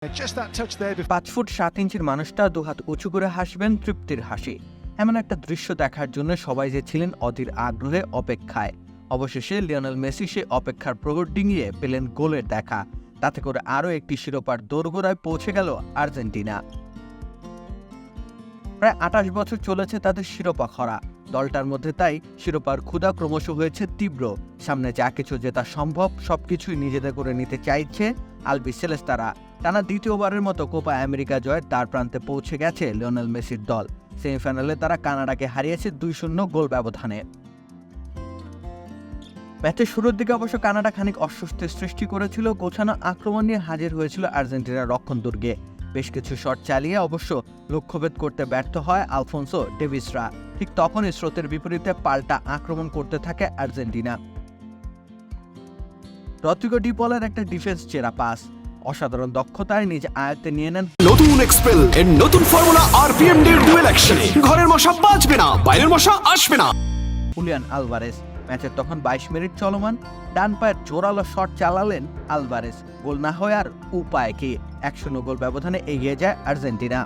5 foot 7 ইঞ্চির মানুষটা দুহাত উঁচু করে হাসবেন তৃপ্তির হাসি। এমন একটা দৃশ্য দেখার জন্য সবাই যে ছিলেন অধীর আগ্রহে অপেক্ষায়। অবশেষে লিওনেল মেসি সে অপেক্ষার প্রহর ডিঙিয়ে পেলেন গোলের দেখা। তাতে করে আরও একটি শিরোপার দোরগোড়ায় পৌঁছে গেল আর্জেন্টিনা। প্রায় 28 বছর চলেছে তাদের শিরোপা খরা। দলটার মধ্যে তাই শিরোপার ক্ষুধা ক্রমশ হয়েছে তীব্র। সামনে যা কিছু জেতা সম্ভব সবকিছুই নিজেদের করে নিতে চাইছে আলবিসেলেস্তারা। টানা দ্বিতীয়বারের মতো কোপা আমেরিকা জয়ের দ্বার প্রান্তে পৌঁছে গেছে লিওনেল মেসির দল। সেমিফাইনালে তারা কানাডাকে হারিয়েছে 2-0 গোল ব্যবধানে। ম্যাচের শুরুর দিকে অবশ্য কানাডা খানিক অস্বস্তির সৃষ্টি করেছিল। গোছানো আক্রমণ নিয়ে হাজির হয়েছিল আর্জেন্টিনার রক্ষণ দুর্গে। বেশ কিছু শট চালিয়ে অবশ্য লক্ষ্যভেদ করতে ব্যর্থ হয় আলফোনসো ডেভিসরা। ঠিক তখনই স্রোতের বিপরীতে পাল্টা আক্রমণ করতে থাকে আর্জেন্টিনা। রদ্রিগো ডি পলের একটা ডিফেন্স চেরা পাস অসাধারণ দক্ষতায় নিজ আয়ত্তে নিয়ে নেন নতুন এক্সপেল এর নতুন ফর্মুলা আরপিএম এর ডুয়েল অ্যাকশনে ঘরের মশা বাঁচবে না, বাইরের মশা আসবে না। Julian Alvarez. ম্যাচের তখন 22 মিনিট চলমান। ডান পায়ের জোরালো শট চালালেন আলভারেজ। গোল না হয় আর উপায় কি? 1-0 গোল ব্যবধানে এগিয়ে যায় আর্জেন্টিনা।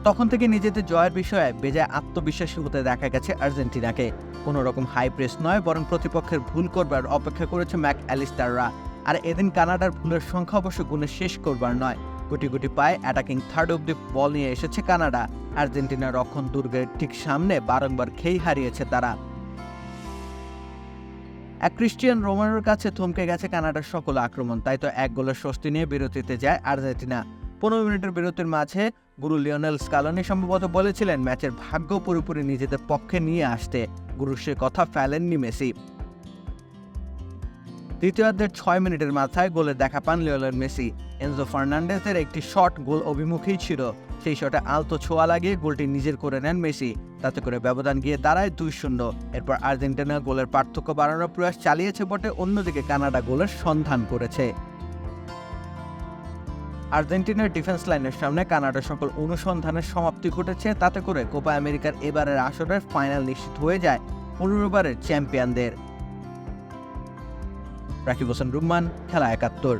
তখন থেকে নিজেদের জয়ের বিষয়ে বেজায় আত্মবিশ্বাসী হতে দেখা গেছে আর্জেন্টিনাকে। কোনো রকম হাই প্রেস নয়, বরং প্রতিপক্ষের ভুল করবার অপেক্ষা করেছে ম্যাক অ্যালিস্টাররা। আর এদিন কানাডার ভুলের সংখ্যা অবশ্য গুণে শেষ করবার নয়। গুটি গুটি পায়ে অ্যাটাকিং থার্ড অব্দি বল নিয়ে এসেছে কানাডা। আর্জেন্টিনার রক্ষণ দুর্গের ঠিক সামনে বারংবার খেই হারিয়েছে তারা। এক ক্রিস্টিয়ান রোমেরোর কাছে থমকে গেছে কানাডার সকল আক্রমণ। তাই তো 1 গোলের স্বস্তি নিয়ে বিরতিতে যায় আর্জেন্টিনা। 15 মিনিটের বিরতির মাঝে গুরু লিওনেল স্কালোনি সম্ভবত বলেছিলেন ম্যাচের ভাগ্য পুরোপুরি নিজেদের পক্ষে নিয়ে আসতে। গুরুর সে কথা ফেলেননি মেসি। দ্বিতীয়ার্ধের 6 মিনিটের মাথায় গোলের দেখা পান লিওনেল মেসি। এনজো ফার্নান্ডেজের একটি শট গোল অভিমুখেই ছিল। সেই শটে আলতো ছোঁয়া লাগিয়ে গোলটি নিজের করে নেন মেসি। তাতে করে ব্যবধান গিয়ে দাঁড়ায় 2-0। এরপর আর্জেন্টিনা গোলের পার্থক্য বাড়ানোর প্রয়াস চালিয়েছে বটে, অন্যদিকে কানাডা গোলের সন্ধান করেছে। আর্জেন্টিনার ডিফেন্স লাইনের সামনে কানাডার সকল অনুসন্ধানের সমাপ্তি ঘটেছে। তাতে করে কোপা আমেরিকার এবারের আসরের ফাইনাল নিশ্চিত হয়ে যায় 15 বারের চ্যাম্পিয়নদের। রাকিব হোসেন রুম্মান, খেলা 71।